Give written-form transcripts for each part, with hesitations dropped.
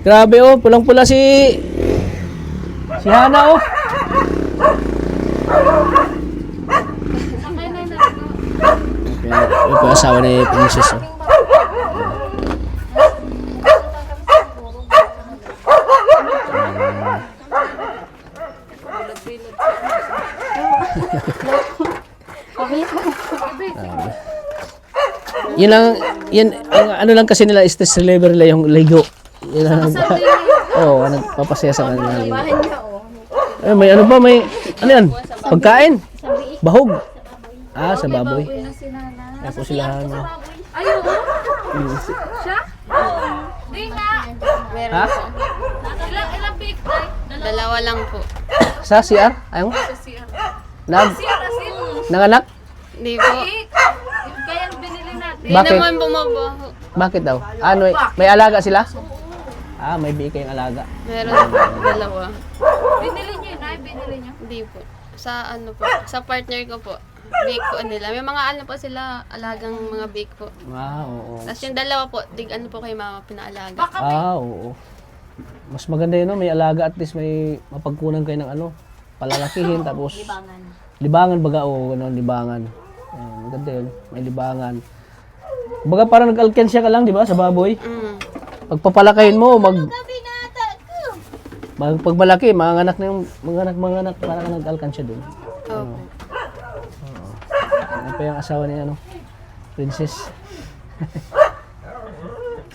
Grabe oh, pulang-pula si Hana oh. Okay, ito asawa ni Princess oh. Yun lang, ang ano lang kasi nila, stress reliever nila yung Lego. Yun lang. Oo, nagpapasaya sa kanila. Eh, may ano ba, may, ano yan? Pagkain? Bahog? Ah, sa baboy. Kaya po sila, ano. Ayaw mo? Siya? Di nga. Ha? Ilang big tayo? Dalawa lang po. Sa CR? Ayaw mo? Nanganak? Hindi po. Kaya binili natin. Hindi Bakit? naman bumabaho. Bakit daw? Ano, may alaga sila? Ah, may bigay kayong alaga. Meron dalawa. Binili niyo yun, ay binili niyo. Hindi po. Sa ano po, sa partner ko po. Bake po nila. May mga ano po sila, alagang mga bake po. Ah, oo. Tapos yung dalawa po, ano po kay mama pinaalaga. Ah, oo. Mas maganda yun, no? May alaga at least may mapagkunan kayo ng ano, palalakihin tapos libangan baga o ano, libangan. Ayan, maganda yun, may libangan. Baga parang nag-alkansya ka lang, di ba, sa baboy? Pagpapalakayin mo, pag malaki, mga anak na yung mga anak parang ka nag-alkansya doon. Opo. Ano pa yung asawa ni ano, Princess?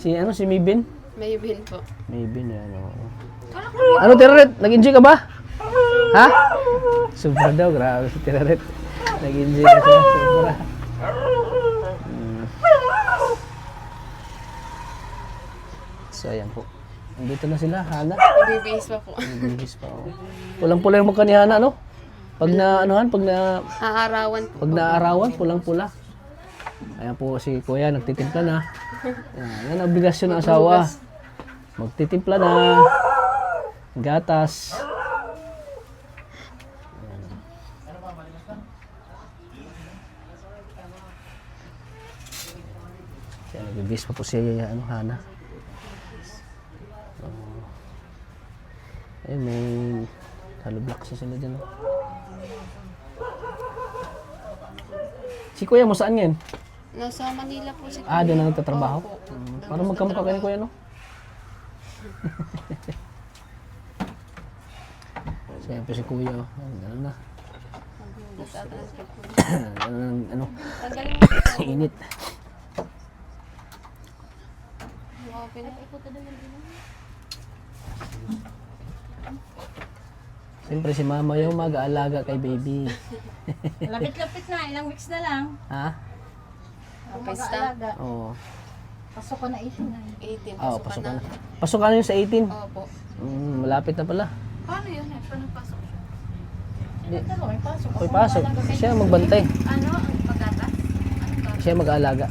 si Maybin? May bin po. Maybin, yan. Oo. Ano, Tiraret? Nag-enjoy ka ba? Ha? Sobra daw, grabe si Tiraret. Nag-enjoy ka siya, sobra. So, ayan po. Nandito na sila, Hana. Bibis pa po. Nagbibis pa, oh. Pulang-pula yung mukha ni Hana, no? Pag Aarawan po. pag naarawan, pulang-pula. Ayan po si Kuya, nagtitimpla na. Yan ang obligasyon ng asawa. Magtitimpla na. Gatas. Kaya nagbibis pa po siya, Hana. Ay, may hollow blocks na sila dyan. Si Kuya mo saan yan? Nasa Manila po si Ah, doon na nagtatrabaho? Opo. Parang magkamukha kayo ni Kuya, no? Siyempre si Kuya, oh. Ganun na. Ano? Init. Siyempre si Mama yung mag-aalaga kay baby. Lapit-lapit na, ilang weeks na lang. Ha? Pista. Oo. Pasok ko na 18 na. 18. Oo, Pasok pasok na. ka na. Pasok ka na yun sa 18. Opo. Malapit na pala. Paano yun eh? Paano pasok siya? Pero may pasok. May pasok. Siya magbantay. Ano ang paggatas? Siya mag-aalaga.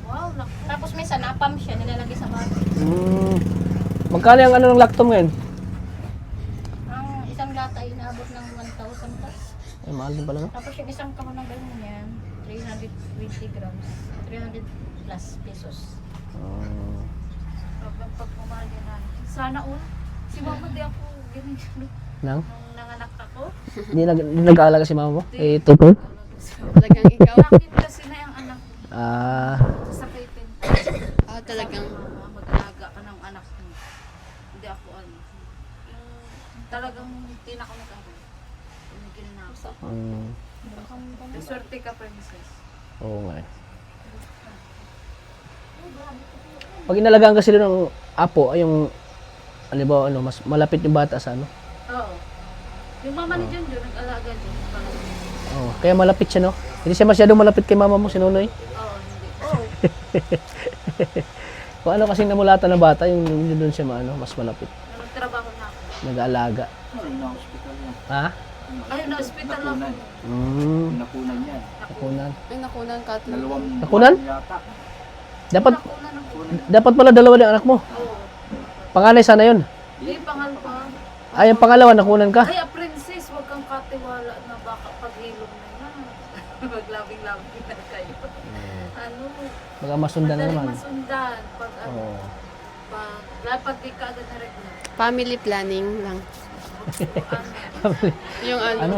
Wow, naku. Tapos minsan napam siya, nilalagay sa bago. Magkano yung ano ng lactom ngayon? Ang isang lata ay inaabot ng 1,000 plus. Ay, mahal din pala, no? Tapos yung isang kahon ng ganyan yan, 320 grams, 300 plus pesos. Pag pumahal niya na. Sana all. Si mama di ako ganyan. Nang? Nung nanganak ako. Hindi nag-aalaga si Mama mo? Eh, tutoy? Talagang ikaw. Bakit kasi na yung anak ko Ah, sa pipin? Talagang. Mag-alaga ka ng anak mo. Hindi ako ano. Yung talagang pinakamag-alaga. Tumigil na ako. Swerte ka, princess. oo nga eh. Pag inalagaan kasi ng apo, ay yung, halimbawa, ano, mas malapit yung bata sa ano. Oo. Yung mama ni John John, nag-alaga din. Oo, kaya malapit siya, no? Hindi siya masyadong malapit kay mama mo, si Nonoy. Oo, hindi. Oo. Kung ano kasing namulatan ng bata, yung doon siya mas malapit. Nagtrabaho na ako. Nag-aalaga. Ha? Ayun, na-hospital ako. Nakunan yan. Nakunan. Ay, nakunan ka. Nakunan? Yata. Dapat pala dalawa ng anak mo. Panganay sana yun. Hindi, pangalawa. Ay, yung pangalawa, nakunan ka. Ay, princess, huwag kang katiwala na baka paghilom na yan. Maglabing-labing na kayo. Ano? Pagka masundan na Madaling naman. masundan. Pag, Oo. dapat di ka agad na regular. Family planning lang. Yung ano. Ano?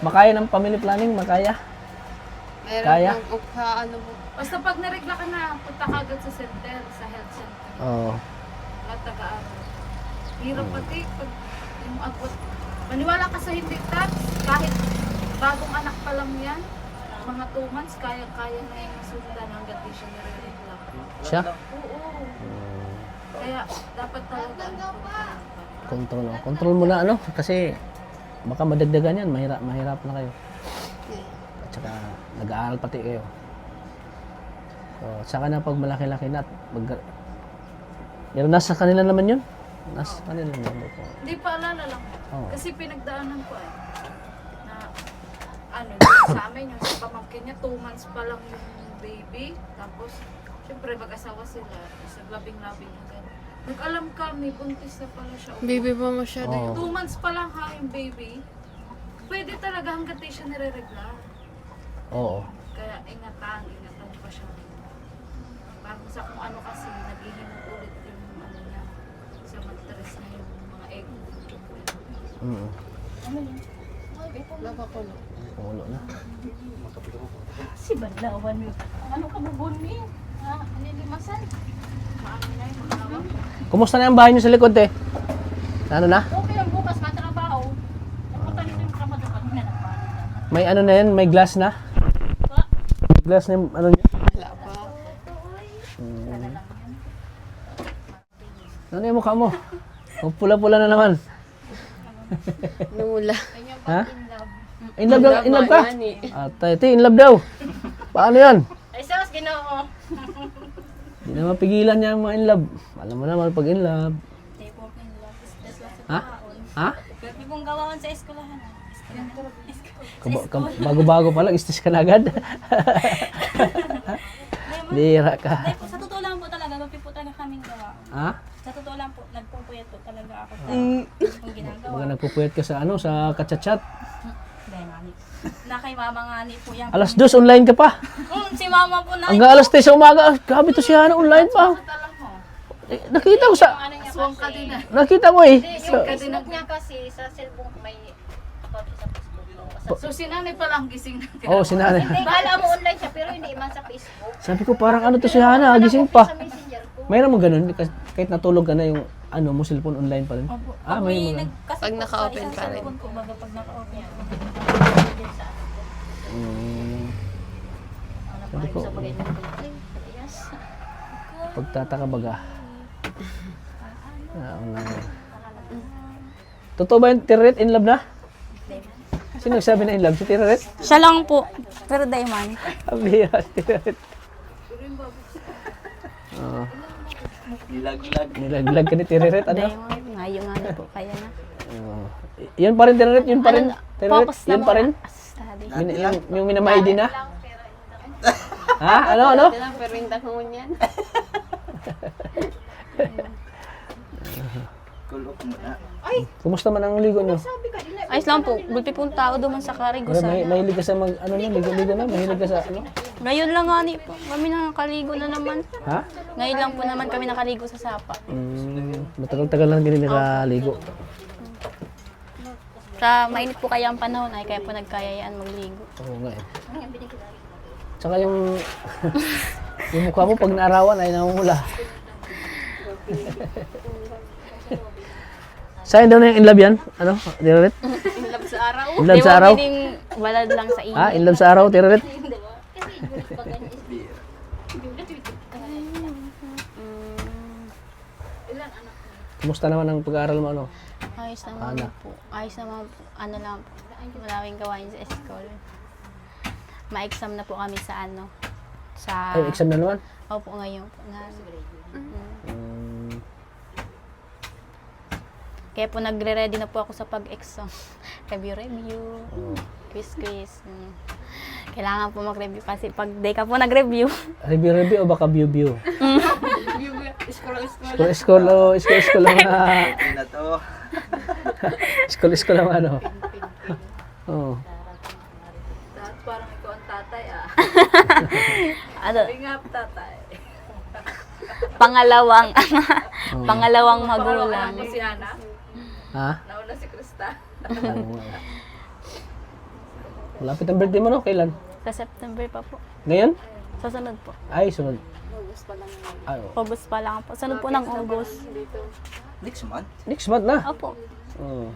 Makaya ng family planning? Makaya? Meron Kaya? pong ano po. Basta pag naregla ka na, punta ka agad sa center, sa health center. Oo. At taga-aral. Hirap pati pag yung abot. Maniwala ka sa hindi tax, kahit bagong anak pa lang yan, mga 2 months, kaya-kaya na yung masundan hanggang di siya nire-regla. Siya? Oo. Kaya dapat talaga Control. Oh. Control mo na ano. Kasi baka madagdagan yan. Mahirap na kayo. At saka nag-aaral pati kayo. So, saka na pag malaki-laki na. Pero nasa kanila naman yun. Nasa kanila naman. hindi pa alala lang. Oo. Kasi pinagdaanan ko na ano, sa amin yung sa pamangkin niya, 2 months pa lang yung baby. Tapos, syempre mag-asawa sila. Sa labing-labing na gano'n. Nag-alam kami, buntis na pala siya. Baby pa masyado. Oo. 2 months pa lang ha yung baby. Pwede talaga hanggang di siya nire-regla. Oo. Kaya ingatan pa siya. Parang sa kung ano kasi, naghihimot ulit yung ano niya. Sa mattress na yung mga egg. Mm. Nakakulo. Pangulo na. Si Banlawan mo. Ano ka bubun mo? Ha? Nilimasan? Maano na yung mga awang. Kumusta na yung bahay niyo sa likod, te? Ano na? Okay lang bukas, matrabaho. Napunta nito yung trabaho doon kanina nagpalit. May ano na yan? May glass na? May glass na yung ano niya? Wala pa. Ano yung mukha mo? O, pula-pula na naman. Nula. Ha? In love, in love ka? Atay, te, in love daw. Paano yan? Ay, sus, ginoo. Hindi na mapigilan niya ang mga in love. Alam mo naman pag in love. Hindi po pinlove. Ha? Ha? Pwede pong gawawan sa eskulahan. Bago-bago pa lang, istis ka na agad. Lira ka. Hindi po, sa totoo lang po talaga, mapi po talaga kaming gawa. Ha? Sa totoo lang po, nagpupuyat po talaga ako sa kung ginagawa. Baga nagpupuyat ka sa ano, sa kachat-chat. Dahil mami. Na kay mama nga ni po yan. Alas 2, online ka pa. Si mama po na. Hanggang alas 3 sa umaga, grabe to si Hana, online pa. Talang mo. Nakita ko sa... Ano niya Aswang ka din kasi. Nakita ko eh. Yung Facebook niya kasi sa cellphone may account sa Facebook. So si nanay pa lang gising na. Oo, si nanay. Hindi, kala mo online siya pero hindi man sa Facebook. Sabi ko parang ano to si Hana, gising pa. Sa messenger ko. Mayroon mo ganun, kahit natulog ka na yung ano mo, cellphone online pa rin. Ah, may mga... Kasi Pag po, naka-open sa isang pa rin. cellphone ko, baga pag naka-open. Sabi ko, Yes. pagtataka baga. Oo nga. Totoo ba yung Tiraret in love na? Sino nagsabi na in love? Si Tiraret? Siya lang po. Pero Dayman. Abira, si Tiraret. Oo. Nilaglag. Nilaglag ka ni Tiraret, ano? Dayman. Ngayon nga po. Kaya na. Oo. Yun pa rin, Tiraret, yun pa rin. Tiraret, Focus yun na pa rin. Study. Yung minamay din na? Ha? Ano? Ito lang, pero hindi ko yan. Cool off muna. Kumusta man ang ligo nyo? Ayos lang po. Bulpi pong tao duman sa Carigo. Mahilig ka sa mag, ano na, ligo-ligo na? Mahilig ka sa, ano? Ngayon lang nga ni po. Kami nakakaligo na naman. Ha? Ngayon lang po naman kami nakaligo sa sapa. Matagal-tagal lang din nakaligo. Sa mainit po kaya ang panahon ay kaya po nagkayayaan magligo. Oo nga eh. Tsaka yung, yung mukha mo pag naarawan ay namumula. Saan daw na yung in love yan? Ano? Tiraret? In love sa araw. In love sa araw? Walad lang sa inyo. Ha? In love sa araw, Tiraret? Kumusta naman ang pag-aaral mo, ano? Ayos naman po. Ayos naman po. Ano lang po. Maraming gawain sa school. Ma-exam na po kami sa ano. Sa... Ay, exam na naman? Opo, ngayon po. Kaya po nagre-ready na po ako sa pag-exam. Review. Quiz. Kailangan po mag-review kasi pag day ka po nag-review. Review o baka view? Scroll. School lang Hindi na to. School lang ano. Oo. Parang ikaw ang tatay ah. Ano? Bring up tatay. pangalawang pangalawang magulang. Nauna si Ana. Ha? Nauna si Krista. Oo nga. Malapit ang birthday mo, no? Kailan? Sa September pa po. Ngayon? Sa sunod po. Ay, sunod. Ay, oh. August pa lang po. Sunod po ng August. Next month. Next month na. Opo. Oo.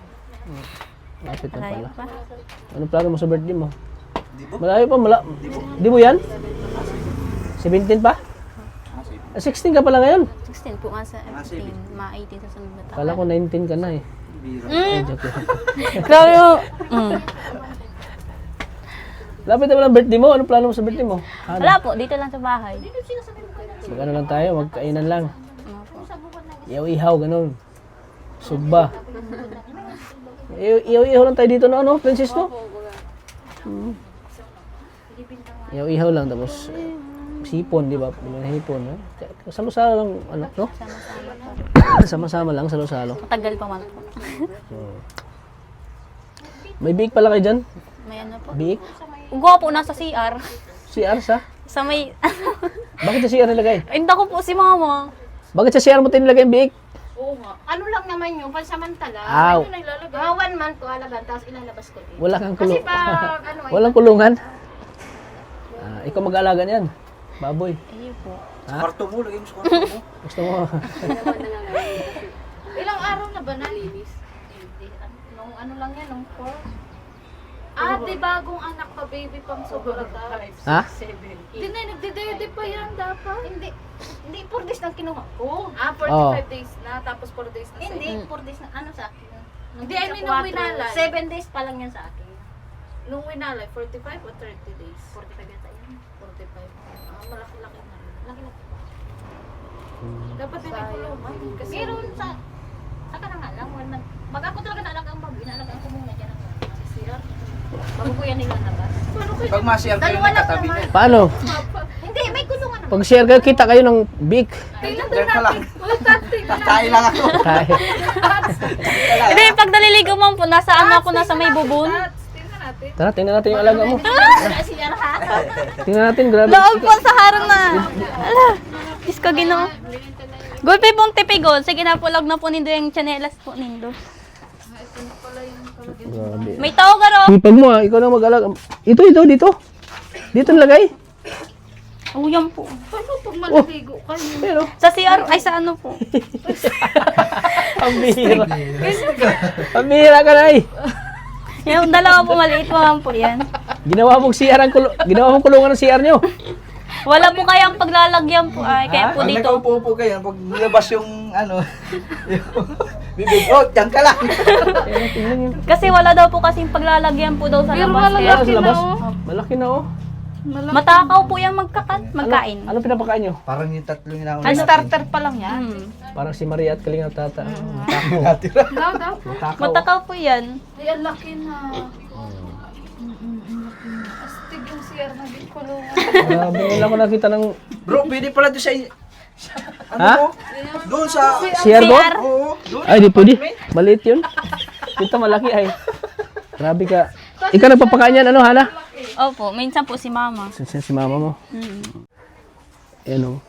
Malapit na Malayo pala. pa. Ano plano mo sa birthday mo? Di ba? Malayo pa, Di mo yan? 17 pa? Ah, sige. 16 ka pala ngayon. 16 po nga sa 18. Ma-18 sa sunod na taon. Kala ko 19 ka na eh. Biro. Ay, joke lang. Grabe yung... Lapit na pala ang birthday mo. Ano plano mo sa birthday mo? Ano? Wala po, dito lang sa bahay. Mag-ano lang tayo, magkainan lang. Ano po. Ihaw-ihaw, ganun. Sugba. Ihaw-ihaw lang tayo dito, no? Ano, Princess, no? Ihaw-ihaw lang, tapos sipon, di ba? May hipon, no? Sama-sama lang, ano, no? Sama-sama lang, salo-salo. Matagal pa man po. May biik pala kayo dyan? May ano po. Biik? Ugwa po nasa CR. CR sa? Sa may... Bakit sa CR nilagay? Hindi ko po si mama. Bakit sa CR mo tinilagay yung biik? Oo nga. Ano lang naman yun, pansamantala. Aw, Ano ilalagay? Mga 1 month ko alagaan, tapos ilalabas ko din. wala kang Kasi kulong. pag ano eh, Walang kulungan? Ikaw mag-aalaga niyan. Baboy. Ayun po. Ha? Kwarto mo, lagay mo sa kwarto mo. Gusto mo? Ilang araw na ba na? nung ano lang yan, nung 4. Ah, di bagong anak pa, baby pang sobrang Ha? Hindi na, nagdedede pa yan dapat. Hindi 4 days lang kinuha ko. Ah, 45 Oh. days na, tapos 4 days na Hindi, sa'yo. 4 days na ano sa akin. Hindi, I mean, nung winalay. 7 days pa lang yan sa akin. Nung winalay, 45 o 30 days? 45 yata yan. 45. Ah, malaki-laki na. Laki-laki. Dapat din may kulungan. Kasi Meron sa saka na nga lang, pag ako talaga naalagaan bago, inaalagaan ko muna dyan ang CR. Bago ko yan nilalabas. Pag masiyang kayo Dalawa lang nakatabi naman. niya. Paano? Hindi, may kulungan naman. Pag share kayo, kita kayo ng biik. tingnan Diyan ka lang. tingnan Kakain lang ako. Kahit. Hindi, pag naliligo mo po, nasa ano ako, nasa may bubon. Tingnan natin. Tara, tingnan natin yung alaga mo. Wala CR ha. Tingnan natin, grabe. Loob po sa harang na. Ala, Diyos ko ginoo. Gulpi pong tipigol. Sige na po, lag na po nindo yung chanelas po nindo. Grabe. May tao ka ro. Ipag mo ikaw na mag-alaga. Ito, dito. Dito nilagay. Oh, yan po. Paano pag maliligo kayo? Pero, Sa CR, ay sa ano po. pambihira. Pambihira ka na eh. Yung dalawa po, maliit po man po yan. Ginawa mong ginawa mong kulungan ng CR nyo. Wala po kayang paglalagyan po. Ay, kaya po Pag dito. nakaupo kayo, pag nilabas yung ano, yung bibig, oh, diyan ka lang. Tingnan nyo. Kasi wala daw po kasing paglalagyan po daw sa Pero labas. malalaki Kaya sa labas, na, malaki na oh. Matakaw po yan magkain. Ano pinapakain nyo? Parang yung tatlong inauna Ang starter pa lang yan. Parang si Maria at Kalinga Tata. Natira. Daw. Matakaw. Matakaw po yan. Ay, ang laki na. Astig yung CR na din kulungan. Grabe, ngayon ako nakita ng Bro, pwede pala doon sa... Ano Ha? mo? Doon sa... CR mo? Oo, doon. Ay, di pwede. Maliit yun. Dito malaki ay. Grabe ka. Ikaw nagpapakain yan, ano, Hana? Opo, minsan po si mama. Sinsan si mama mo. Ayan o.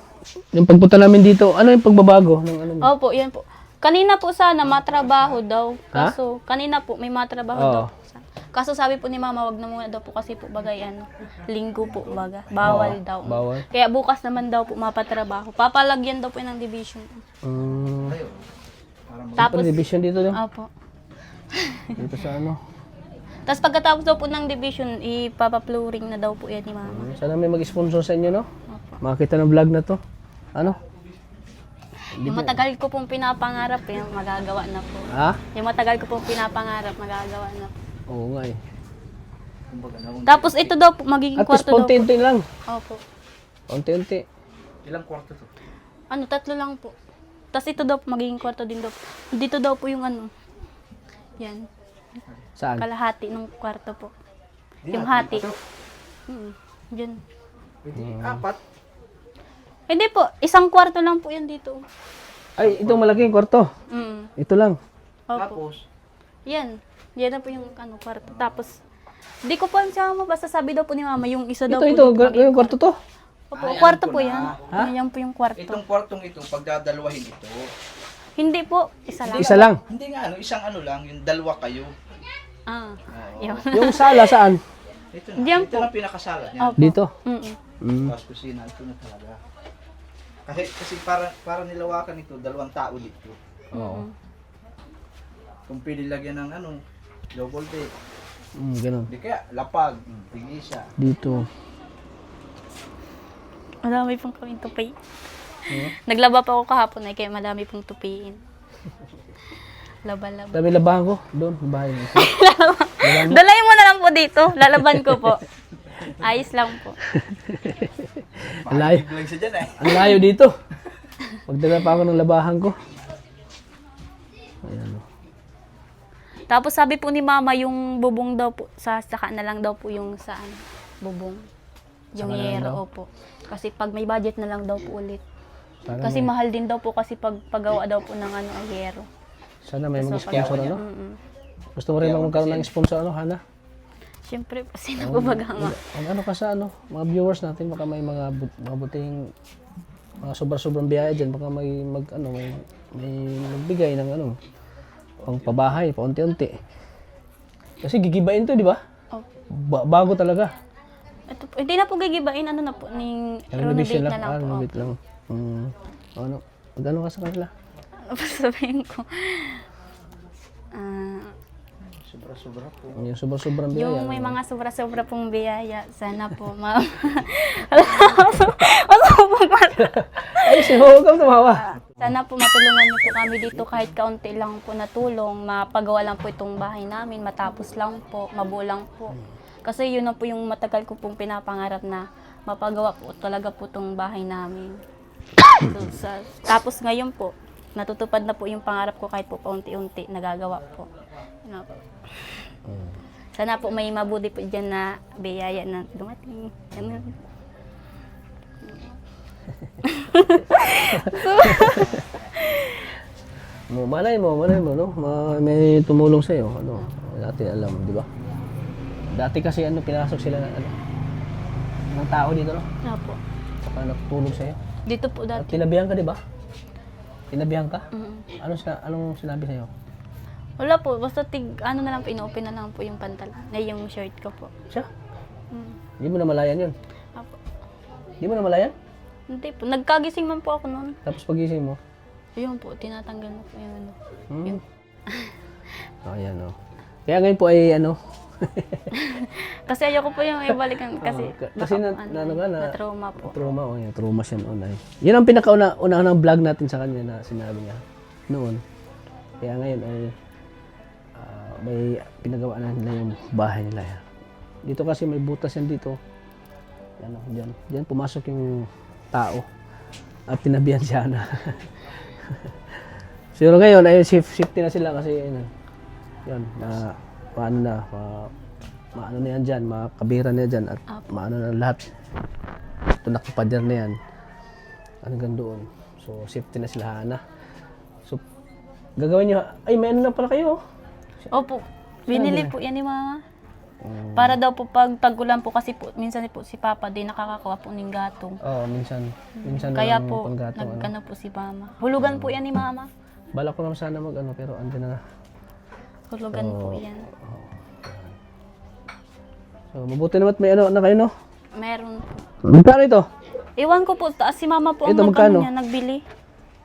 Yung pagpunta namin dito, ano yung pagbabago? Ng ano mo? Opo, yan po. Kanina po sana matrabaho daw. Ha? Kaso, kanina po may matrabaho Oo. daw. Kaso sabi po ni mama, wag na muna daw po kasi po bagay ano, linggo po baga. Bawal daw. Bawal. Kaya bukas naman daw po mapatrabaho. Papalagyan daw po ng division. Tapos, Tapos, division dito no? opo. Dito sa ano. Tapos pagkatapos daw po ng division, ipapa-flooring na daw po yan ni mama. Sana may mag-sponsor sa inyo, no? Makita ng vlog na to. Ano? Yung matagal ko pong pinapangarap, yung magagawa na po. Ha? Yung matagal ko pong pinapangarap, magagawa na po. Oo nga eh. Tapos ito daw po, magiging At least kwarto daw po. unti-unti lang. Opo. Unti-unti. Ilang kwarto to? Ano, 3 lang po. Tapos ito daw po, magiging kwarto din daw po. Dito daw po yung ano. Yan. Saan? Kalahati ng kwarto po. Yung hati. Diyan. Pwede, apat. Hindi po, isang kwarto lang po yan dito. Ay, itong malaking kwarto. Ito lang. Opo. Tapos, Yan. Yan na po yung ano, kwarto. Tapos, hindi ko po siya basta sabi daw po ni mama, yung isa daw Ito, po. yung kwarto to. Opo, Ay, kwarto alam ko po na. yan. Ha? Yan po yung kwarto. Itong kwartong ito, pagdadalawahin ito. Hindi po, isa lang. Isa lang. Hindi nga, isang lang, yung dalawa kayo. Ah, Oo. yun. Yung sala saan? Ito Diyan ito po. na pinakasala niya. Opo. Dito. Mm-mm. Mm. Tapos kusina, ito na talaga. Kasi para nilawakan ito, 2 tao dito. Oo. Kung pwede lagyan ng double bed. Ganun. Di kaya, lapag, tig-isa. Dito. Madami pong kaming tupi. Naglaba pa ako kahapon kaya madami pong tupiin. Laba-laba. Dami labahan ko. Doon, sa bahay. Dalayin mo na lang po dito. Lalaban ko po. Ayos lang po. Ang layo. Makakibig lang siya dyan eh. Ang layo dito. Magdala pa ako ng labahan ko. Ayan o. Tapos sabi po ni mama yung bubong daw po, saka na lang daw po yung saan, bubong. Yung Saka na lang yero, daw? opo. Kasi pag may budget na lang daw po ulit. Sana Kasi may, mahal din daw po kasi pag pagawa daw po ng ang yero. sana may So, mag-sponsor pag- ano. Mm-mm. Gusto mo rin bang magkaroon ng sponsor ano, Hana? Siyempre, sino po baga nga. Ano ka sa mga viewers natin, baka may mga buting mga sobrang biyaya dyan, baka may may magbigay ng pang pabahay, paunti-unti. Kasi gigibain to, di ba? Opo. Bago talaga. Ito po, hindi na po gigibain, ano na po, ning renovate Renovation na lang po. renovate lang. Ano? Magkano ka sa kanila? Ano pa sabihin ko? Sobra-sobra po. Yung sobrang biyaya. Yung may ano? mga sobra-sobra pong biyaya, sana po, ma'am. Ay, huwag kang tumawa. Sana po matulungan niyo po kami dito kahit kaunti lang po na tulong, mapagawa lang po itong bahay namin, matapos lang po, mabuo lang po. Kasi yun na po yung matagal ko pong pinapangarap na mapagawa po talaga po itong bahay namin. Tapos ngayon po, natutupad na po yung pangarap ko kahit po paunti-unti nagagawa po. Yun na po. Sana po may mabuti po dyan na biyaya na dumating. Ganun. Malay mo, no? May tumulong sa'yo, dati alam, di ba? Dati kasi pinasok sila ng tao dito, no? Opo. Saka natutulong sa'yo. Dito po At dati. tinabihan ka, di ba? Tinabihan ka? Mm. Anong sinabi sa'yo? Wala po, basta ano na lang po, ino-open na lang po yung pantalon, yung shirt ko po. Siya? Mm. Hindi mo namalayan yun? Opo. Hindi mo namalayan? Hindi po, nagkagising man po ako noon. Tapos pagising mo? Ayun po, tinatanggal na po yung ano. Hmm. Ayan, o. Kaya ngayon po ay Kasi ayoko po yung ibalikan kasi kasi baka na-trauma po. Trauma, yung trauma siya noon ay. Yan ang pinakauna-unang vlog natin sa kanya na sinabi niya noon. Kaya ngayon ay may pinagawa na nila yung bahay nila. Dito kasi may butas yan dito. Yan, diyan pumasok yung tao at tinabihan siya na. Siguro ngayon ay safety na sila kasi yan na maano na yan dyan, makabira na yan at maano na lahat. Ito nakapader na yan. Hanggang doon. So, safety na sila, Hana. So, gagawin nyo, ay may ano na pala kayo. Opo, binili po yan ni mama. Para daw po pag tag-ulan po kasi po, minsan po si Papa din nakakakuha po ng gatong. Oo, minsan na Kaya lang po, panggatong, nagkano po si mama. Hulugan po yan ni mama. Balak ko naman sana pero andyan na. Hulugan po yan. So, mabuti naman may na kayo, no? Meron po. Magkano ito? Iwan ko po, taas si mama po ang Ito, magkano? niya, nagbili.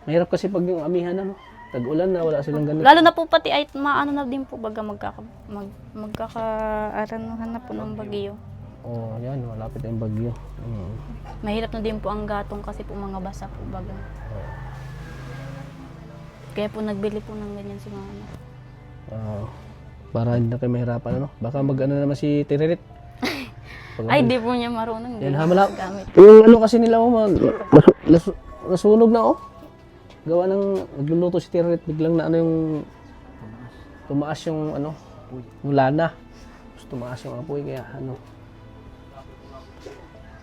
Mahirap kasi pag yung amihan na, no? Tag-ulan na, wala silang ganito. Lalo na po pati ay maano na din po baga magkakaaranuhan na po ng bagyo. Oh, yan, malapit na yung bagyo. Mahirap na din po ang gatong kasi po mga basa po baga. Kaya po nagbili po ng ganyan si mama. Para hindi na kayo mahirapan, ano? Baka mag-ano naman si Tiririt. Ay, di po niya marunong. Yan, hamala. Gamit. Yung kasi nila, nasunog na, oh. Gawa ng nagluluto si Tiririt, biglang na yung tumaas yung yung lana. Tapos tumaas yung apoy, kaya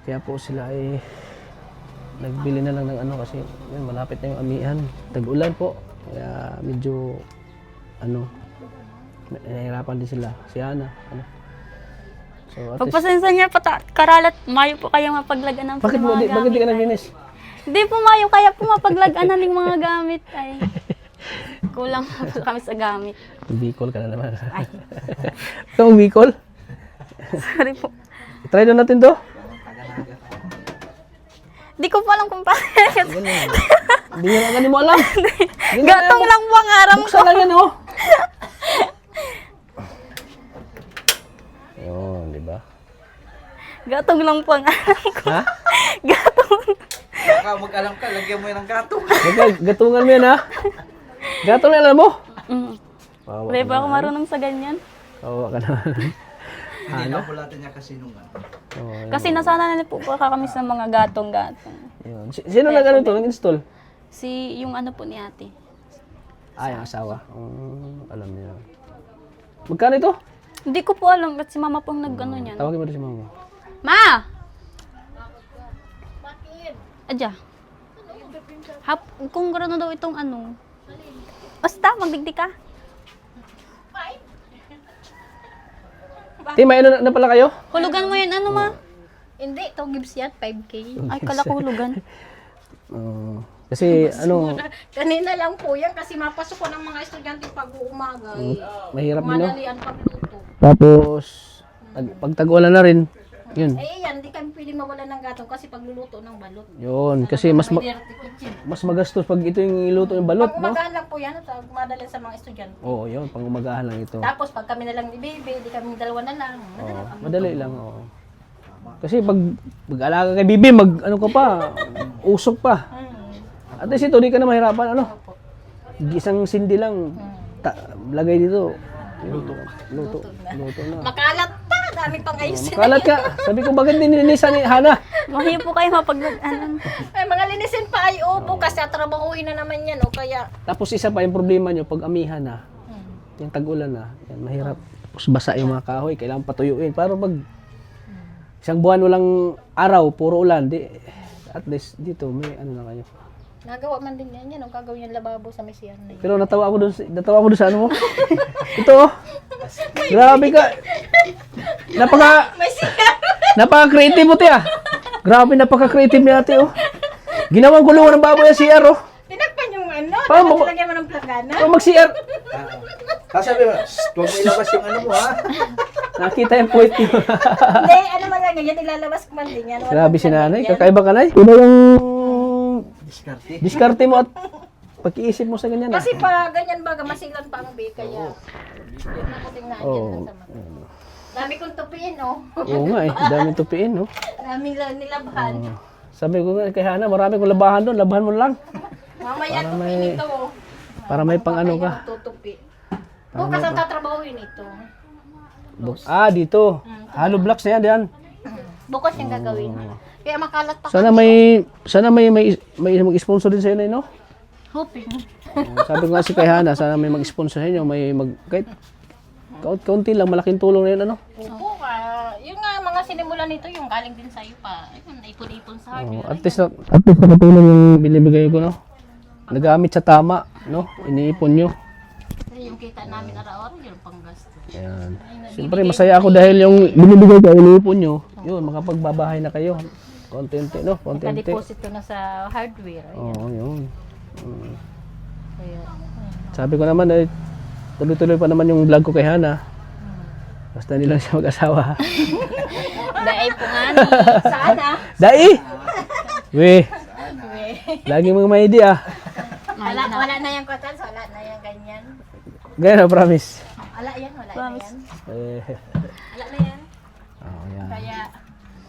kaya po sila ay nagbili na lang ng kasi yun, malapit na yung amihan. Tag-ulan po. Kaya medyo nahihirapan din sila. Si Hana. So, at least, Pagpasensya niya, karalat, mayo po kayo mapaglagan ng bakit mo, mga bakit di ka gamit, ay. naglinis? Hindi po mayo, kaya po mapaglagan ng mga gamit. Ay, kulang po kami sa gamit. Bicol ka na naman. Ikaw ang Bicol? Sorry po. Try doon natin to. Di ko po alam kung paano. Hindi nga ganin mo alam. Hindi nga Gatong alam. lang po ang aram ko. Buksan lang yan, oh. Ayun, di ba? Gatong lang po ang aram ko. Ha? Gatong. Baka mag-alam ka, lagyan mo yan ng gato. Gatungan mo yan, ha? Gatong na alam mo? Mm. Wawa Hindi ka pa ako naman. marunong sa ganyan. Wawa ka naman. Hindi na bulatan niya kasi nung ano. Oo, ayun. Kasi nasana na po kami sa mga gatong-gatong. Ayun. Sino nag-ano to? Nag-install? Si yung ano po ni ate. Ah, yung asawa. Alam niya. Magkano ito? Hindi ko po alam kasi si mama pong nag-ano niyan. Tawagin mo rin si mama. Ma! Adya. Kung gano'n daw itong ano. Basta, magdigdi ka. Ti, may ano na pala kayo? Hulugan mo yan, ano ma? Hindi, ito gives yan, 5K. Ay, kala ko hulugan. Kasi ano, Kanina lang po yan kasi mapasok ko ng mga estudyante pag umaga. mahirap din, no? Madalian pagluto. Tapos, pag tag-ulan na rin, yun. Eh yan, di kami pwedeng mawala ng gatong kasi pagluluto ng balot. Yun, kasi mas May dirty kitchen. mas magastos pag ito yung iluto yung balot, Pag no? umagahan lang po yan, madali sa mga estudyante. Oo, yun, pang umagahan lang ito. Tapos pag kami na lang ni Baby, di kami dalawa na lang. Oo, madali lang, oo. Kasi pag mag-alaga kay Bibi, ano ka pa, usok pa. At least ito, di ka na mahirapan, ano? Isang sindi lang, lagay dito. Luto na. Makalat pa, dami pang ayusin. Kalat ka. Sabi ko, bakit nilinisan ni Hana? Mahiyo po kayo mapaglagan. Ay, mga linisin pa ay upo kasi trabahuin na naman yan o kaya Tapos isa pa yung problema nyo, pag amihan na, yung tag-ulan na, yan, mahirap. Tapos basa yung mga kahoy, kailangan patuyuin. Para pag isang buwan walang araw, puro ulan, at least dito, may ano na kayo. nagawa man din yan ang gagawin yung lababo sa Messian na yun. Pero natawa ako doon sa ano mo. Ito, oh. Grabe ka. Napaka-creative mo, te, ah. Grabe, napaka-creative ni ate, oh. Ginawang gulungan ng baboy ang CR, oh. Tinakpan yung ano, Paano mo- lagyan mo ng plagana. Ano mag-CR? Kasabi mo, huwag mo ilabas yung ano mo, ha? Nakita yung puwet niyo. Hindi, ano man lang yan, ilalabas ko man din yan. Grabe si nanay, kakaiba ka, nay. Iba yung Diskarte. diskarte mo at pag-iisip mo sa ganyan, ah. Kasi pa ganyan baga, masilan pa ang bay, kaya nakatingnan Oo. dyan lang sa mata. Dami kong tupiin, oh. Oo nga, eh. Daming tupiin, no? Dami lang nilabhan. Sabi ko nga kay Hana, marami kong labahan doon. Labahan mo lang. Mamaya Para tupiin may- ito, oh. Para may pang ano ka. Tutupi. Bukas ang tatrabahuin ito. Dito. Hollow blocks na yan, diyan. Bukas yung gagawin. Kaya makalat pa. Sana may mag-sponsor din sa inyo, no? Hoping. Sabi ko nga si kay Hana, sana may mag-sponsor sa inyo, kahit kaunti lang, malaking tulong na yun, ano? Opo, yung nga mga sinimulan nito, yung galing din sa'yo pa. Ayun, naipon-ipon sa hardware. At least nakatulong yung binibigay ko, no? Nagamit sa tama, no? Iniipon nyo. Yung kita namin araw-araw, yun pang gasto. Ayan. Siyempre, masaya ako dahil yung binibigay ko, iniipon nyo, yun, makapagbabahay na kayo. Kontente, no? Kontente. Naka-deposit ko na sa hardware. Oo, yun. Kaya, Sabi ko naman, tuloy-tuloy pa naman yung vlog ko kay Hana. Basta hindi lang siya mag-asawa. dahil po nga ni, sana. Dai! We! Lagi mga may idea, ah. Wala na yung kotan, wala na yung ganyan. Ganyan, I promise. Wala yan, wala na yan. Eh, Wala na yan. yan. Kaya,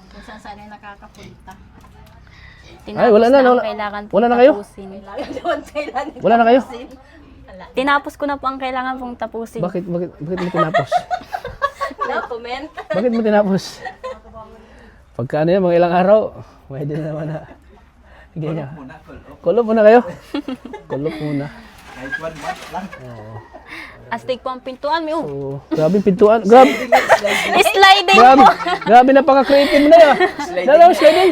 kung saan saan ay nakakapunta. Ay, wala na, wala. Kailangan Wala na kayo? tapusin. Kailangan doon, kailangan. Wala na kayo? Wala. Tinapos ko na po ang kailangan pong tapusin. Bakit mo tinapos? No comment. Bakit mo tinapos? Pagka ano yan, mga ilang araw, pwede na naman na. Ganyan. Kulop muna kayo. Kulop muna. Kahit 1 month lang. Astig po ang pintuan. May So, grabe yung pintuan. Grabe. sliding Grabe. po. Grabe napaka-creative mo na yan. Dalaw, sliding.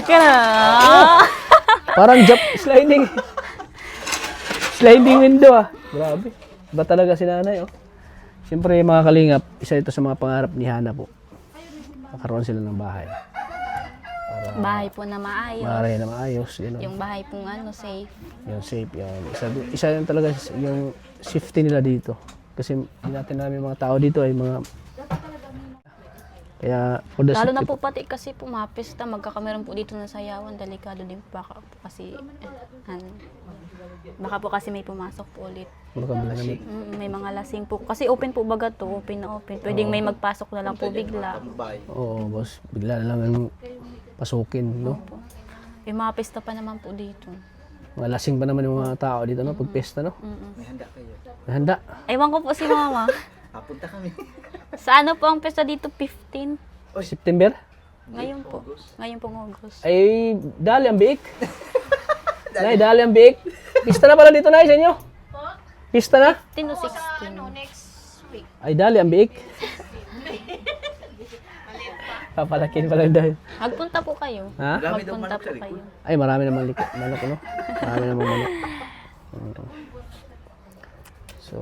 Parang sliding. Sliding window, ah. Grabe. Ba talaga si nanay, oh. Siyempre, mga kalingap, isa ito sa mga pangarap ni Hana po. kakaroon sila ng bahay. Bahay po na maayos. Bahay na maayos, gano'n. Yung bahay pong safe. Yung safe, yan. Isa yun talaga yung safety nila dito. Kasi hindi natin namin mga tao dito ay mga... Kaya, for the Lalo na safety po pati kasi po mga pista, magkakameron po dito ng sayawan, delikado din po baka po kasi, baka po kasi may pumasok po ulit. May mga lasing po. Kasi open po baga to, open na open. Pwedeng may magpasok na lang po bigla. Oo, boss. Bigla na lang ang pasukin, no? Yung mga pista pa naman po dito. Mga lasing pa naman yung mga tao dito, no? Pag pesta, no? May handa kayo. May handa. Ewan ko po si mama. Papunta kami. Sa ano po ang pesta dito? 15? September? Ngayon po. Ngayon pong August. Ay, dali ang biik. Nay, dali ang biik. Pista na pala dito, Nay, sa inyo? Pista na? 10 o 16. Next week. Ay, dali ang biik. Papalakin pala dahil. Magpunta po kayo. Ha? Dami daw Magpunta manok po sa kayo. likod. Ay, marami namang manok, no? Marami namang manok. So,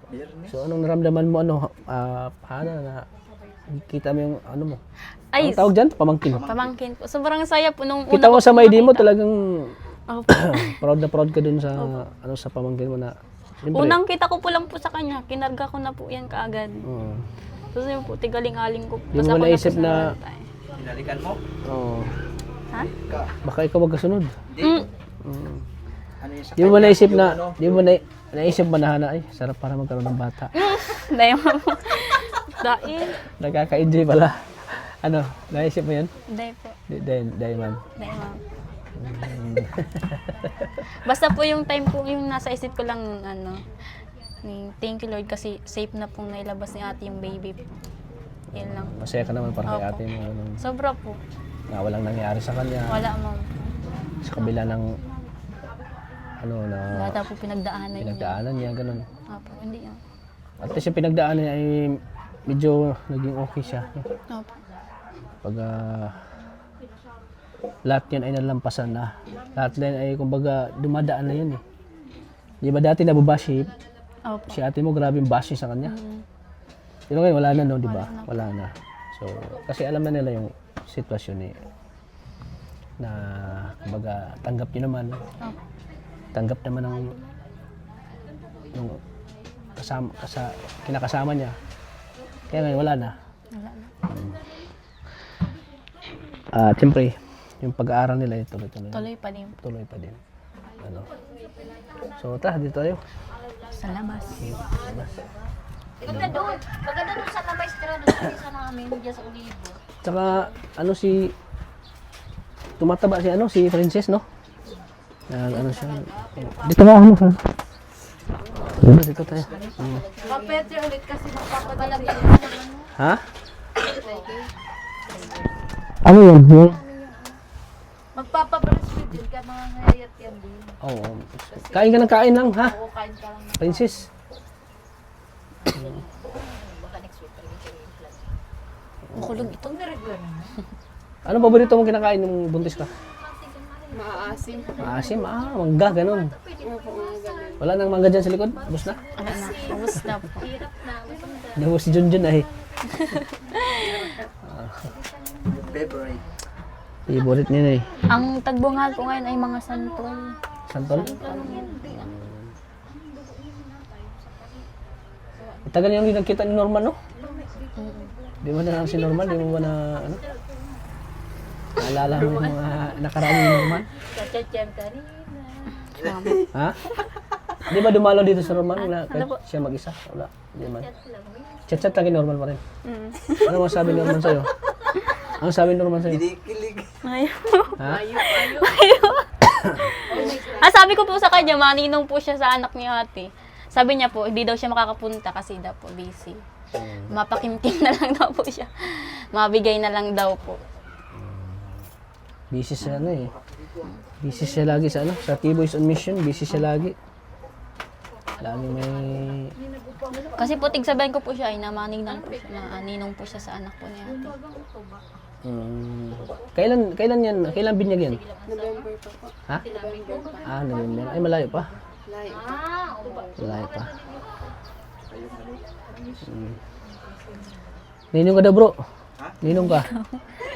Biyernes. anong naramdaman mo, Hana, na kita mo yung, ano mo? Ay, Ang tawag dyan? Pamangkin. pamangkin po. Sobrang saya po nung Kita una mo ko sa po may mo, makita. talagang Opo. proud na proud ka dun sa, sa pamangkin mo na, siyempre, Unang kita ko po lang po sa kanya, kinarga ko na po yan kaagad. oo. Tapos yun po, tigaling-aling ko. Di mo Basta ako naisip po sa na- bantay. Hinalikan mo? Oo. Ha? Ka. Baka ikaw magkasunod. Hindi. Ano yung sa Di mo kanya? naisip Yung na, ano? di mo naisip ba na, Hana, ay, sarap para magkaroon ng bata. Dahil mo. Dahil. Nakaka-enjoy pala. Ano, naisip mo yan? Dahil po. Dahil man. Dahil ma'am. Basta po yung time po, yung nasa isip ko lang, thank you Lord kasi safe na pong nailabas ni ate yung baby po. Yan lang. Masaya ka naman para kay Opo. ate mo. Ganun, Sobra po. na walang nangyari sa kanya. Wala ma'am. Sa kabila ng, na Wala daw po pinagdaanan niya. pinagdaanan niya, ganun. Opo, hindi yan. At least yung pinagdaanan niya ay medyo naging okay siya. Opo. Pag lahat yan ay nalampasan na. Lahat yan ay kumbaga dumadaan na yun eh. Di ba dati nababashi Opo. si ate mo, grabe yung bashi sa kanya. Pero ngayon wala na, no, di ba? Wala na. So, kasi alam na nila yung sitwasyon eh. Na kumbaga tanggap niyo naman. Opo. Tanggap naman ng kinakasama niya. Kaya ngayon wala na. Wala na. Siyempre, yung pag-aaral nila ay tuloy-tuloy. Tuloy pa din. Tuloy pa din. Ano. So, dito tayo. Sa labas. Pagka doon sa Lamaistra, doon sa isa namin, dyan sa Olivo. Tsaka, tumataba si Princess, no? Siya. Dito nga ako, dito tayo. Papete ulit kasi magpapadala din. Ha? Ano yun? Magpapabreastfeed din ka, mga ngayat yan din. Oo. Kain ka ng kain lang, ha? Oo, kain ka lang. Princess. Makulog ito. Ano paborito mong kinakain nung buntis ka? Maaasim. Maasim, mangga, ganun. Wala nang mangga dyan sa likod? Ubus na? Wala na. Ubus na po. Ubus si Junjun eh. Favorite. Favorite niya eh. Ang tagbungal po ngayon ay mga santol. Santol? Tagal yung nagkita ni Norman, no? Di mo na si Norman, di mo ba na, naalala mo yung mga nakaraan ni Norman? Kachat-chan ka rin. Ha? Di ba dumalo dito sa Norman? Wala, siya mag-isa? Wala, di man. Chat-chat lang kay Norman pa rin. Ano masabi ni Norman sa'yo? Ano sabi ni Norman sa'yo? Kinikilig. Ayaw. Ha? Sabi ko po sa kanya, maninong po siya sa anak ni ate. Sabi niya po, hindi daw siya makakapunta kasi daw po busy. Mapakimkim na lang daw po siya. Mabigay na lang daw po. Busy siya Busy siya lagi sa sa T-Boys on Mission, busy siya lagi. Laging may... Kasi po, tigsabayan ko po siya, ay namaninang po siya. Naninong po siya sa anak po ni ate. Kailan binyag yan? November pa po. Ha? November. Ay, malayo pa. Layo. Malayo pa. Ninong ka daw, bro. Ha? Ninong ka.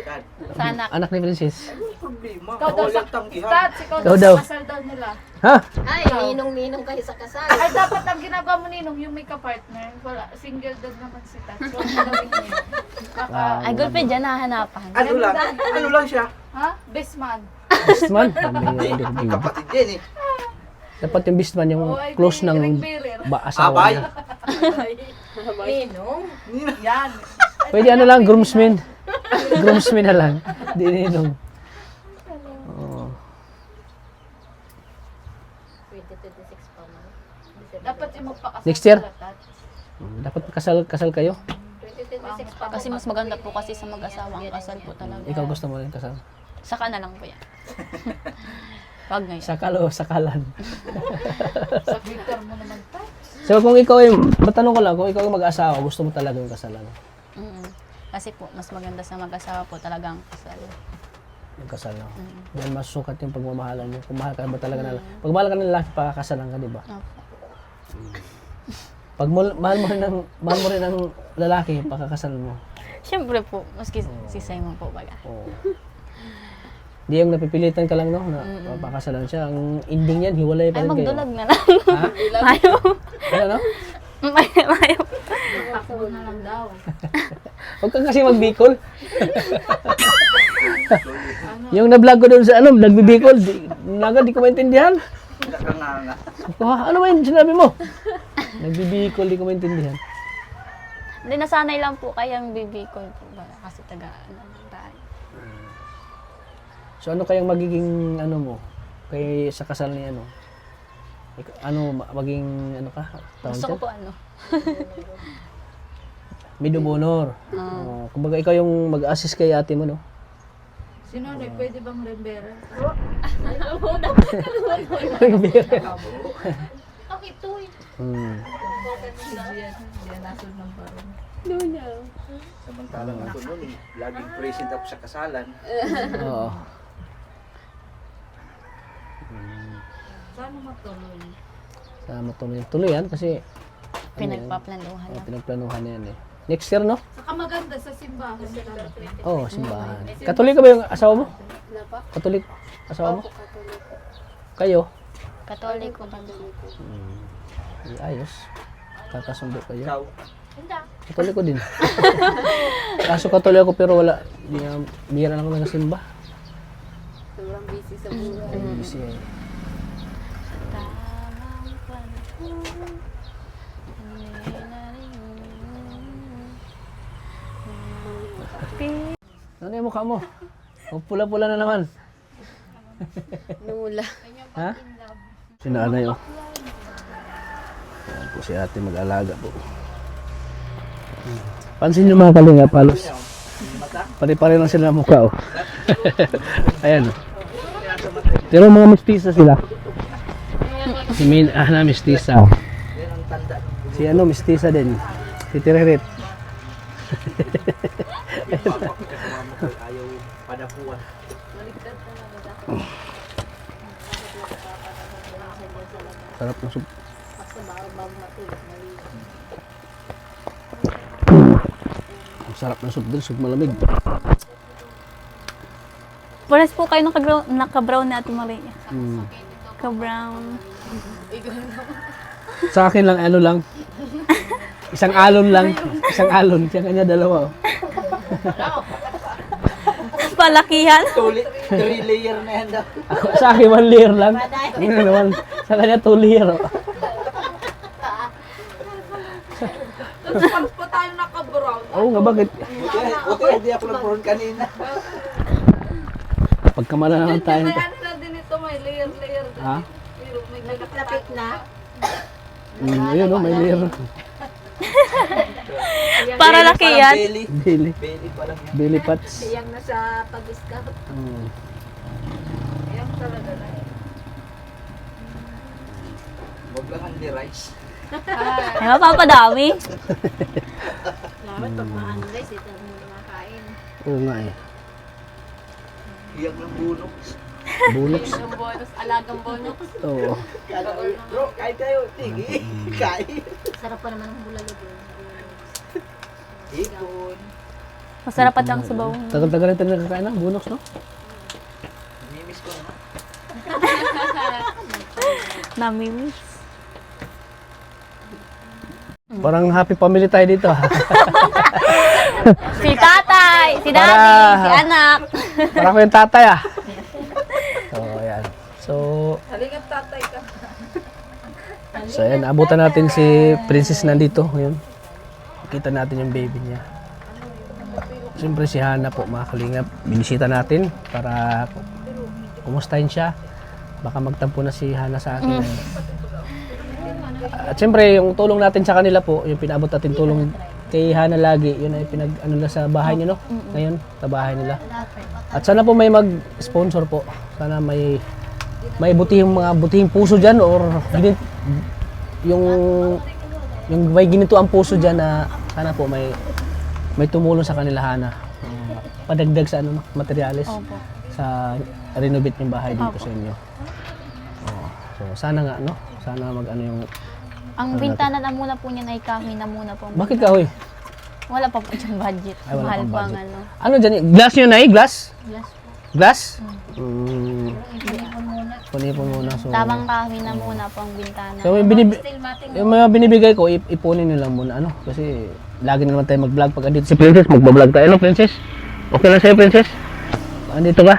Dad, Sa anak. Anak ni Princess. problema. Ikaw daw Walang sa tanggihan. Stats, ikaw Ikaw daw daw. sa kasal daw nila. Ha? Ay, ninong-ninong kayo sa kasal. Ay, dapat ang ginagawa mo ninong, yung may ka-partner. Wala, single dad naman si Tats. Huwag mo gawin yun. Ay, gulpe dyan nahanapan. Ano lang siya? Ha? Best man. Beastman. May kapatid din eh. Dapat yung beastman yung Oh, ay, close di, ng ring-bearer. asawa Abay. niya. Ninong? Yan. Pwede ano lang, groomsmen. Groomsmen na lang. Di ninong. Oo. 2026 pa man. Dapat yung magpakasal. Next year? sila, Tats. Dapat kasal kayo. 2026 pa Kasi mas maganda po kasi sa mag-asawa ang kasal po talaga. Ikaw gusto mo rin kasal. Saka na lang po yan. Wag ngayon. Sakal o sakalan. Sa Twitter mo naman, Tats. So kung ikaw ay, matanong ko lang, kung ikaw ay mag-asawa, gusto mo talaga yung kasalan? Mm. Kasi po, mas maganda sa mag-asawa po talagang kasal. Yung kasal, no? Dahil masukat yung pagmamahalan mo. Kung mahal ka ba talaga na, pag mahal ka ng lalaki, pakakasalan ka, di ba? Opo. Pag mahal mo rin ang lalaki, pakakasal mo. Siyempre po, maski si Simon po baga. Oo. Di yung napipilitan ka lang, no? Na papakasalan siya. Ang ending yan, hiwalay pa Ay, rin kayo. magdulag na lang. Ha? Ayaw. Ano, no? Ayaw. Takbo na lang daw. Huwag kang kasi magbikol. Yung na-vlog ko doon sa nagbibikol, di ko maintindihan. Nakanganga. Ano ba yun sinabi mo? Nagbibikol, di ko maintindihan. Hindi, nasanay lang po kayang bibikol po baga. Kasi taga, tayo. So ano kayang magiging mo kay sa kasal ni maging ka? Tawag Gusto ko dyan? po ano. Maid of honor. Kumbaga ikaw yung mag-assist kay ate mo, no? Sino na, pwede bang ring-bearer? Ang ito eh. Si Gian. Gian, nasod ng parang. Samantalang ako noon eh. Laging present ako sa kasalan. Oo. Saan matuloy? Sa tuloy yan kasi Pinagpaplanuhan na. pinagplanuhan na yan eh. Next year, no? Saka maganda sa simbahan. Oo, simbahan. Katolik ka ba yung asawa mo? Katolik asawa mo? Kayo? Katoliko ba? Ayos. Kakasundo kayo. Ikaw, Katoliko din. Kaso katoliko pero wala. Bihira lang ako nagasimba. Sobrang busy sa buhay. Busy eh. Ano yung mukha mo? O, pula-pula na naman. Nula. Ha? Sinanay oh. Ayan po si ate mag-alaga po. Pansin nyo mga kalinga, palos. Pare-pare lang sila ng mukha oh. Ayan oh. Pero mga mistisa sila. Si na mistisa. yan ang tanda. Si mistisa din. Si Tireret. Ayaw padapuan. Sarap ng soup. Ang sarap ng soup din, soup malamig. Pares po kayo naka-brown na Ate Maria. Mm. Ka-brown. Sa akin lang, lang. Isang alon lang. Isang alon. Siya kanya dalawa. Oh. Palakihan. 3 layer na yan daw. Ako, sa akin, 1 layer lang. Ano naman? Sa kanya, 2 layer. Oh. Tapos pag pa tayo naka-brown. Oo nga, bakit? Buti hindi ako nag-porn kanina. Pagkamala naman tayo. May ano na din ito, may layer-layer. Ha? Pero may Lapit na. Ayun, oh, may layer. Para lakihan. Belly. Belly. Belly pa lang yan. Belly pats. Siyang nasa pag-scout. Mm. Ayan talaga na. Huwag lang ang rice. Ay, mapapadami. Dapat pag maano guys, ito mo makain. Oo nga eh. Iyak ng bunok. Buloks. Yung bonus, alagang bonus. Oo. Bro, kain kayo. Tigi. Kain. Sarap pa naman ang bulalog yun. Ipon. Masarap at ang sabaw. Tagal-tagal natin nakakain ng bunoks, no? Namimiss ko na. Namimiss. Parang happy family tayo dito, ha? Si tatay, si daddy, Para- si anak. Parang ko yung tatay, ah. So, ayan. Halingap tatay ka. So, ayan. Abutan natin si Princess nandito ngayon. Kita natin yung baby niya. Siyempre si Hana po, mga kalingap. Binisita natin para kumustahin siya. Baka magtampo na si Hana sa akin. At siyempre, yung tulong natin sa kanila po, yung pinabot natin tulong kay Hana lagi, yun ay pinag-ano na sa bahay niyo, no? Ngayon, sa bahay nila. At sana po may mag-sponsor po. Sana may butihing puso diyan or yung may ginito ang puso diyan na sana po may tumulong sa kanila, Hana. Padagdag sa ano, materyales Opo. sa renovate yung bahay dito sa inyo. So sana nga, no? Sana mag-ano yung... Ang bintana na muna po niyan ay kahoy na muna po. Bakit kahoy? Wala pa po yung budget. Ay, wala Mahal pang po ang budget. ano. Ano dyan? Glass nyo na eh? Glass? Glass. Glass? Punipon muna. So, Tamang kahoy na muna po ang bintana. so yung mga binibigay ko, ipunin nyo lang muna. Ano? Kasi lagi na naman tayo mag-vlog. Pag andito si Princess, magbablog tayo. Ano, Princess? Okay lang sa'yo, Princess? Andito ka?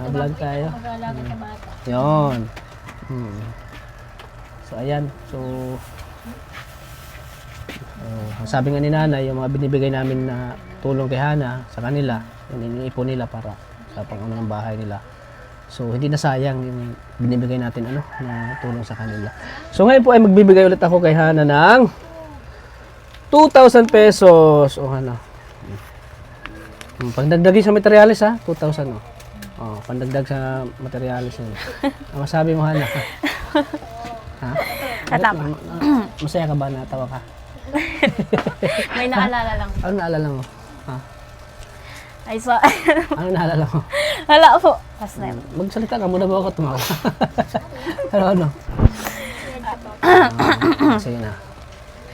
Mag-vlog tayo. Mag-aalaga sa bata. Yun. So, ayan. So, sabi nga ni Nanay, yung mga binibigay namin na tulong kay Hana sa kanila, yun, iniipon nila para sa pang-ano ng bahay nila. So, hindi na sayang yung binibigay natin na tulong sa kanila. So, ngayon po ay magbibigay ulit ako kay Hana ng 2,000 pesos. O, Hana. Pagdagdagin sa materyales, ha? 2,000, o. Oh, pandagdag sa materialis yun. Ang masabi mo, Hana? Ha? Natawa. Masaya ka ba? Natawa ka? May naalala lang. Ano naalala mo? Ha? Ay, so, Ano naalala mo? wala po. Pas na yun. Magsalita ka muna ba ako tumawa? ano? Sige na.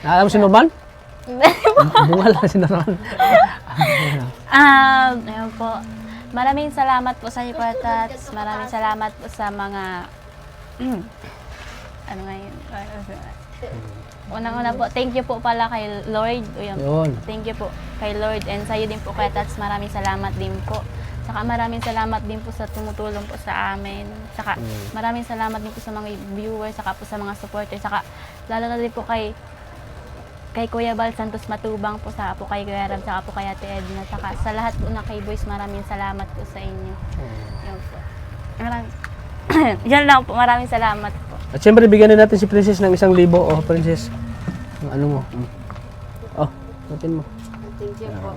Naalala mo si Norman? Bungal na si Norman. Ayun po. Maraming salamat po sa inyo, Patats. Maraming salamat po sa mga... ano nga yun? Unang-una po, thank you po pala kay Lord. Uyun. Yun. Thank you po kay Lord. And sa iyo din po, kay Tats, maraming salamat din po. Saka maraming salamat din po sa tumutulong po sa amin. Saka maraming salamat din po sa mga viewers, saka po sa mga supporters. Saka lalo na din po kay Kuya Bal Santos Matubang po, sa po kay Kuya Ram, saka po kay Ate Edna, saka sa lahat po na kay Boys, maraming salamat po sa inyo. Yun po. Yan lang po, maraming salamat po. At syempre, bigyan din natin si Princess ng 1,000. Oh, Princess. Ang ano mo? Oh, natin mo. Thank you po.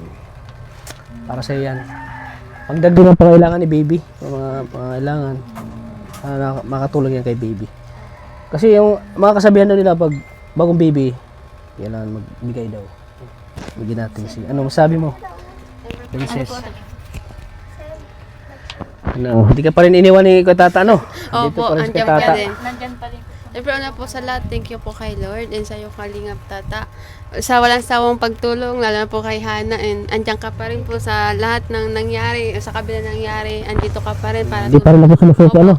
Para sa yan. Pagdagdag ng pangailangan ni baby. Mga pangailangan. Makatulong yan kay baby. Kasi yung mga kasabihan daw nila, pag bagong baby, kailangan magbigay daw. Bigyan natin si... Ano masabi mo? Princess. Ano, hindi ka pa rin iniwan ni Kuya Tata, no? Dito Opo, pa rin si Kuya andyan pa Tata. rin. Nandyan pa rin. Siyempre, una po sa lahat, thank you po kay Lord and sa iyo, Kalingap Tata. Sa walang sawang pagtulong, lalo na po kay Hana, and andyan ka pa rin po sa lahat ng nangyari, sa kabila ng nangyari, andito ka pa rin para Hindi pa rin ako sumusunod, Opo. ano?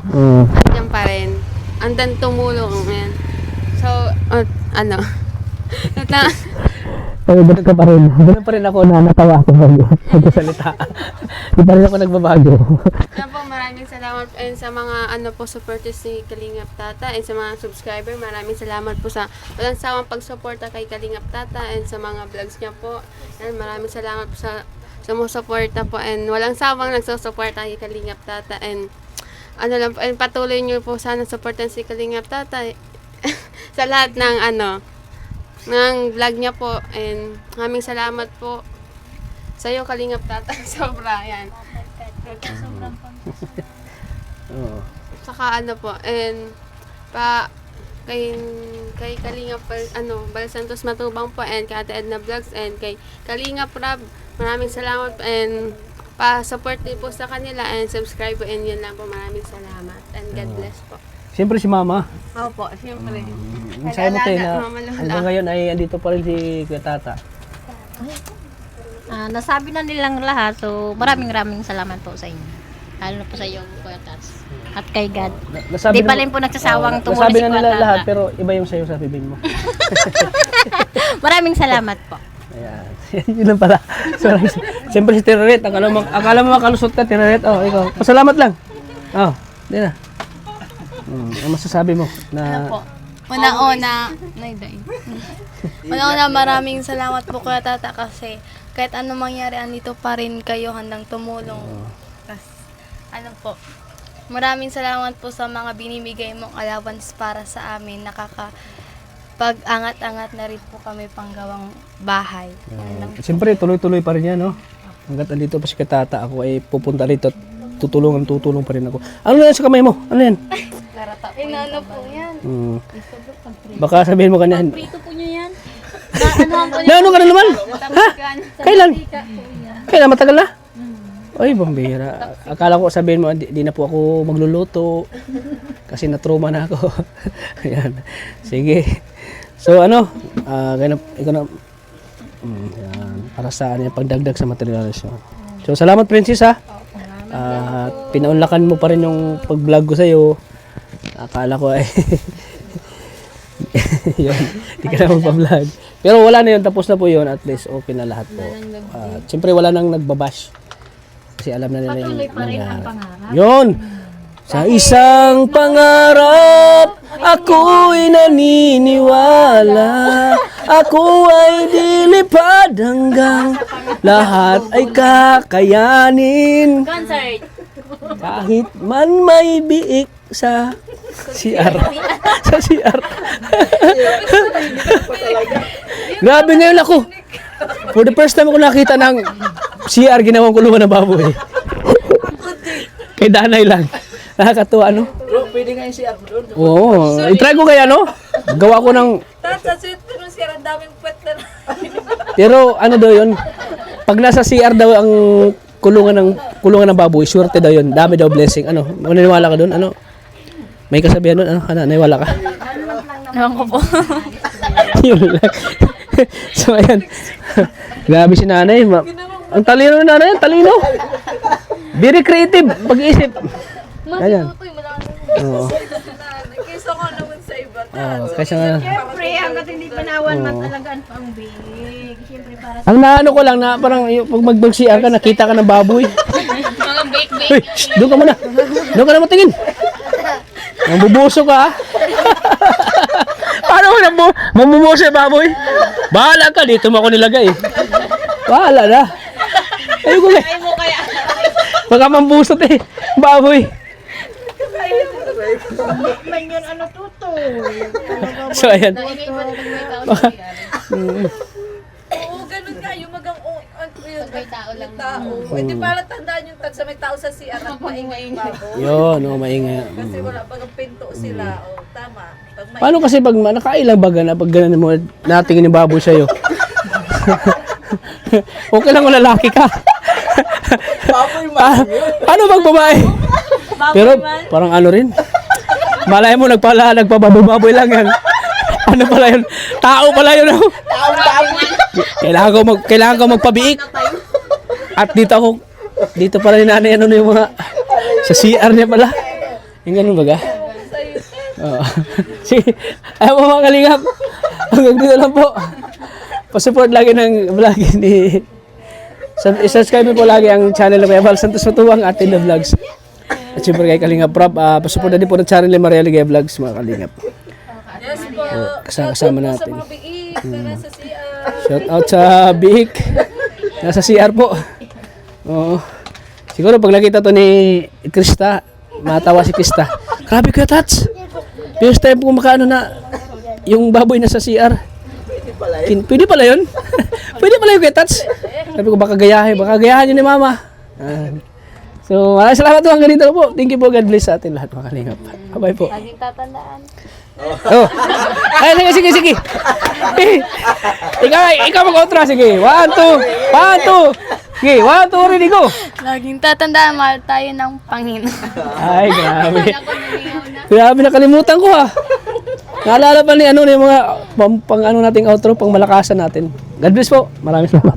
Andyan pa rin. Andan tumulong, yan. So, ano? Ganun ka pa rin. Ganun pa rin ako na natawa ako magsalita. Hindi pa rin ako nagbabago. Yan po, maraming salamat and sa mga ano po supporters ni Kalingap Tata and sa mga subscriber, maraming salamat po sa walang sawang pagsuporta kay Kalingap Tata and sa mga vlogs niya po. And maraming salamat po sa sumusuporta po and walang sawang nagsusuporta kay Kalingap Tata and ano lang po, and patuloy niyo po sana supportan si Kalingap Tata sa lahat ng ano ng vlog niya po and maraming salamat po sa iyo, Kalingap Tata. Sobra yan. Sobrang Oo. Saka ano po, and kay Kalingap Bal Santos Matubang po and kay Ate Edna Vlogs and kay Kalingap Rab, maraming salamat po and pa-support din po sa kanila and subscribe po and yun lang po, maraming salamat and God bless po. Siyempre si Mama. Opo, siyempre. Masaya mo tayo na Mama Lola. hanggang ngayon ay andito pa rin si Kuya Tata. Nasabi na nilang lahat. So, maraming salamat po sa inyo. Lalo na po sa iyo, Kuya Tats. At kay God. Di pa rin po nagsasawang tumulong nasabi si na Kuya nila Tata. lahat, pero iba yung sa'yo sa bibig mo. Maraming salamat po. Ayan. Yun lang pala. So, siyempre si Tiraret, akala mo makalusot ka, Tiraret. Oh, ikaw. Pasalamat lang. Oh, di na. Ano masasabi mo na Una-una, una-una maraming salamat po Kuya Tata kasi kahit ano mangyari, andito pa rin kayo handang tumulong. Kas, ano po, maraming salamat po sa mga binibigay mong allowance para sa amin. Pag-angat-angat na rin po kami panggawang bahay. siyempre tuloy-tuloy pa rin yan, no? Hanggat andito pa si Katata, ako ay pupunta rito at tutulong pa rin ako. Ano yan sa kamay mo? Ano yan? Ano po yan? Baka sabihin mo kanyan. Prito po niyo yan. Na ano ka na naman? Ha? Kailan? Kailan? Matagal na? Ay, bambira. Akala ko sabihin mo, di na po ako magluluto. Kasi na-trauma na ako. Ayan. Sige. So ano, ikaw na, yan. Para sa ano, pagdagdag sa materials. So salamat Princess ha. Pinaunlakan mo pa rin yung pag-vlog ko sa'yo. Akala ko ay yun, di ka na magpa-vlog. Pero wala na yun, tapos na po yun. At least okay na lahat po. Siyempre wala nang nagbabash. Kasi alam na nila yung nangyari. Yun! Sa isang pangarap, ako'y naniniwala. Ako ay dilipad hanggang lahat ay kakayanin. Concert. Kahit man may biik sa CR. Sa CR. Grabe ngayon ako. For the first time ako nakita ng CR ginawang kulungan ng baboy. Kay Danay lang. Nakakatuwa, ano? Bro, pwede nga yung CR mo doon. Oo. I-try ko kaya, no? Gawa ko ng... Pero ano daw yun? Pag nasa CR daw ang kulungan ng baboy, swerte daw yun. Dami daw blessing. Ano? Maniniwala ka doon? Ano? May kasabihan doon? Ano? Naniwala ka? Ewan ko po. Yun lang. So, ayan. Grabe si nanay. Ang talino ng nanay. Talino. Very creative. Pag-iisip. Ayan. Oo. Kaysa ko naman sa iba. Kaysa nga. Siyempre, hanggat hindi panawan, matalagaan pa ang big. Siyempre, para Ang naano ko lang na parang pag mag-CR ka, nakita ka ng baboy. mga bake-bake. Uy, doon ka muna. Doon ka na matingin. Nambubuso ka, ha? Paano mo mamumuso yung baboy? Bahala ka, dito mo ako nilagay. Bahala na. Ayun ko kaya. Baka mambusot eh. Baboy. So, ayan. Oo, ganun nga. Yung magang may tao lang. tao. Hindi para tandaan yung sa may tao sa CR at maingay yung baboy. Yun, maingay. Kasi wala bagang pinto sila. O, tama. Pag may Paano kasi pag nakailang baga na pag ganun mo, natingin yung baboy sa'yo? Okay lang kung lalaki ka. Paano pag babae? Pero parang ano rin. Malay mo nagpababoy lang yan. Ano pala yun? Tao pala yun. Oh. Kailangan ko magpabiik. At dito pala ni nanay ano yung mga sa CR niya pala. Yung ganun baga? Oo. Sige, ayaw mo mga kalingap. Hanggang dito lang po. Pasupport lagi ng vlog ni... I-subscribe po lagi ang channel ng Kuya Val Santos Matuwang at in the vlogs. At syempre kay Kalingap Rob, pasupport na din po ng channel ni Maria Ligaya Vlogs mga Kalingap. yes po. Kasama natin. Sa mga biik na nasa CR. Shout out sa Big. Nasa CR po. Oo. Siguro pag nakita to ni Krista, matawa si Krista. Grabe Kuya Tats. First time ko makaano na yung baboy nasa CR. Pwede pala yun. Pwede pala yung Kuya Tats. Sabi ko baka gayahin yun ni Mama. So maraming salamat po hanggang dito na po. Thank you po. God bless sa atin lahat mga Kalingap. Bye po. Laging tatandaan. Oh. Ay, sige. Ikaw mag-outra, sige. 1, 2. Sige, 1, 2, ready, go. Laging tatandaan, mahal tayo ng Panginoon. Ay, grabe. Grabe, nakalimutan ko ha. Naalala pa ni yung mga pang ano nating outro, pang malakasan natin. God bless po. Maraming salamat.